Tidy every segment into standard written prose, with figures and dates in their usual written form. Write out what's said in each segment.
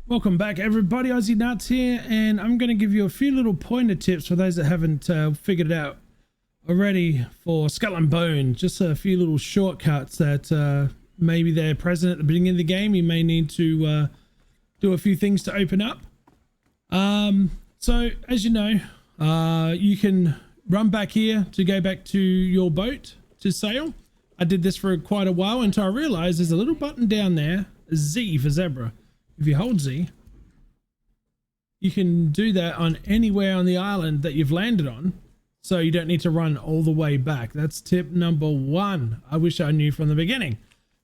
Welcome back everybody, Aussienutz here, and I'm going to give you a few little pointer tips for those that haven't figured it out already for Skull and Bone. Just a few little shortcuts that maybe they're present at the beginning of the game. You may need to do a few things to open up. So as you know, you can run back here to go back to your boat to sail. I did this for quite a while until I realized there's a little button down there, Z for zebra. If you hold Z, you can do that on anywhere on the island that you've landed on, so you don't need to run all the way back. That's tip number one. I wish I knew from the beginning,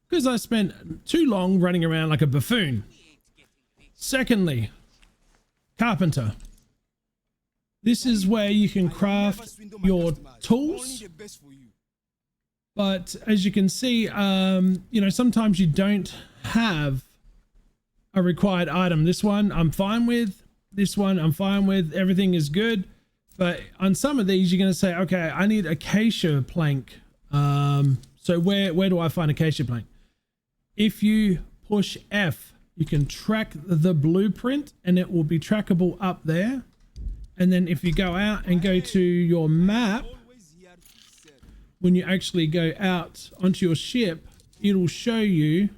because I spent too long running around like a buffoon. Secondly, carpenter. This is where you can craft your tools. But as you can see, you know, sometimes you don't have a required item. This one I'm fine with. This one I'm fine with. Everything is good. But on some of these, you're going to say, okay, I need acacia plank. So where do I find acacia plank? If you push F, you can track the blueprint and it will be trackable up there. And then if you go out and go to your map, when you actually go out onto your ship, it'll show you,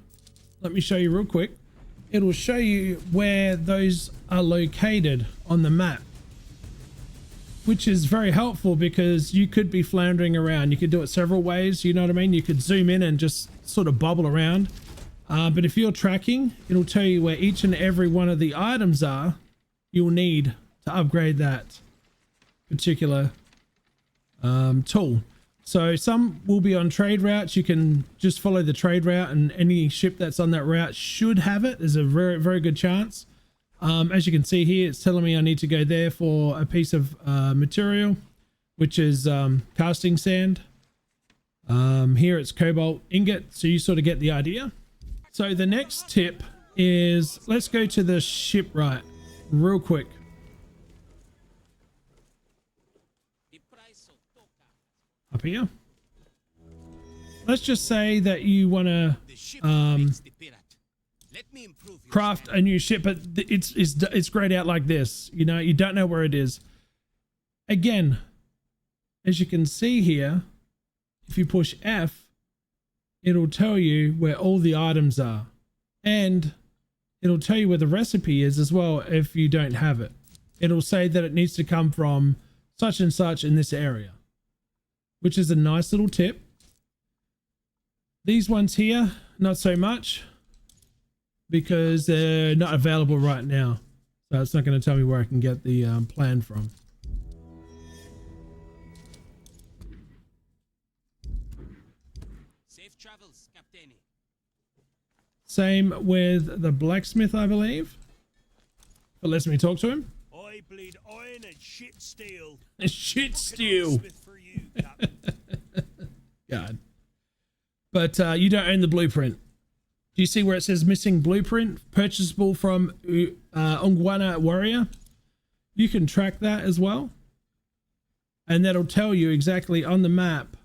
let me show you real quick. It'll show you where those are located on the map, which is very helpful because you could be floundering around. You could do it several ways, you know what I mean? You could zoom in and just sort of bobble around. But if you're tracking, it'll tell you where each and every one of the items are you'll need to upgrade that particular tool. So some will be on trade routes. You can just follow the trade route and any ship that's on that route should have it. There's a very, very good chance. As you can see here, it's telling me I need to go there for a piece of material, which is casting sand. Here it's cobalt ingot, so you sort of get the idea. So the next tip is, let's go to the shipwright real quick. Up here, let's just say that you want to craft a new ship, but it's grayed out like this. You know, you don't know where it is. Again, as you can see here, if you push F, it'll tell you where all the items are, and it'll tell you where the recipe is as well. If you don't have it, it'll say that it needs to come from such and such in this area, which is a nice little tip. These ones here, not so much, because they're not available right now. So it's not going to tell me where I can get the plan from. Safe travels, Captain. Same with the blacksmith, I believe. But lets me talk to him. I bleed iron and shit steel. Shit steel. God. But you don't own the blueprint. Do you see where it says missing blueprint, purchasable from Ungwana Warrior? You can track that as well, and that'll tell you exactly on the map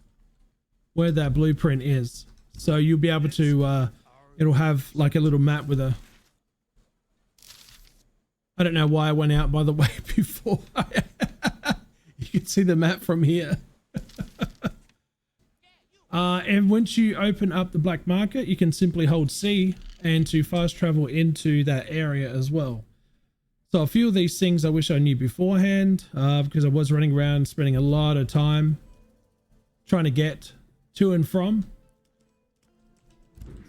where that blueprint is. So you'll be able to it'll have like a little map with a, I don't know why I went out, by the way, before. You can see the map from here. And once you open up the black market, you can simply hold C and to fast travel into that area as well. So a few of these things I wish I knew beforehand, because I was running around spending a lot of time trying to get to and from.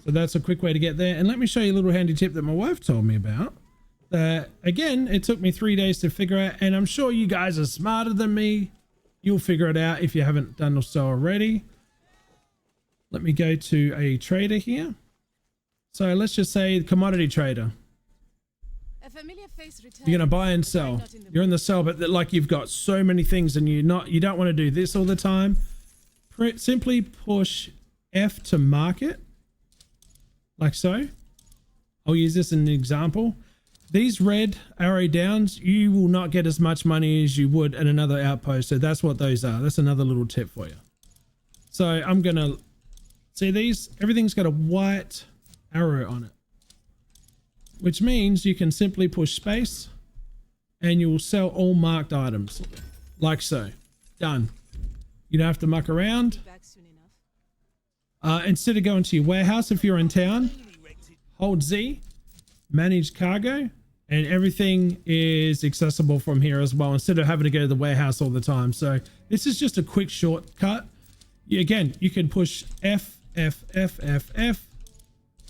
So that's a quick way to get there. And let me show you a little handy tip that my wife told me about. Again, it took me 3 days to figure out, and I'm sure you guys are smarter than me. You'll figure it out if you haven't done so already. Let me go to a trader here. So let's just say commodity trader. You're gonna buy and sell. You're in the sell, but like you've got so many things, and you don't want to do this all the time. Simply push F to market, like so. I'll use this as an example. These red arrow downs, you will not get as much money as you would at another outpost. So that's what those are. That's another little tip for you. So I'm gonna see these. Everything's got a white arrow on it. which means you can simply push space and you will sell all marked items like so. Done. You don't have to muck around. Instead of going to your warehouse, if you're in town, hold Z, manage cargo, and everything is accessible from here as well, instead of having to go to the warehouse all the time. So this is just a quick shortcut. Again, you can push F, F, F, F, F,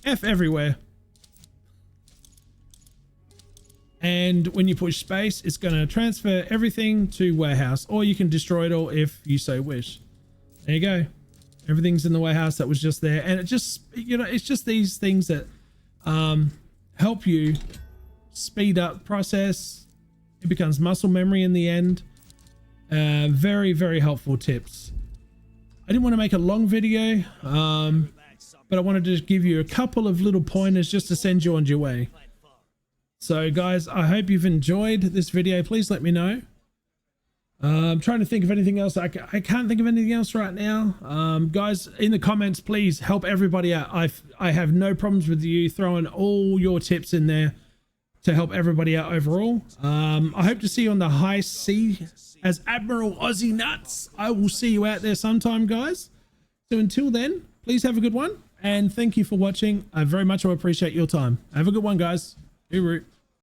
F everywhere. And when you push space, it's going to transfer everything to warehouse, or you can destroy it all if you so wish. There you go. Everything's in the warehouse that was just there. And it just, you know, it's just these things that help you speed up the process. It becomes muscle memory in the end. Very, very helpful tips. I didn't want to make a long video, but I wanted to give you a couple of little pointers just to send you on your way. So guys, I hope you've enjoyed this video. Please let me know. I'm trying to think of anything else. I can't think of anything else right now. Guys, in the comments, please help everybody out. I have no problems with you throwing all your tips in there to help everybody out overall. I hope to see you on the high sea as Admiral Aussienutz. I will see you out there sometime, guys. So until then, please have a good one. And thank you for watching. I very much appreciate your time. Have a good one, guys. Hooroo.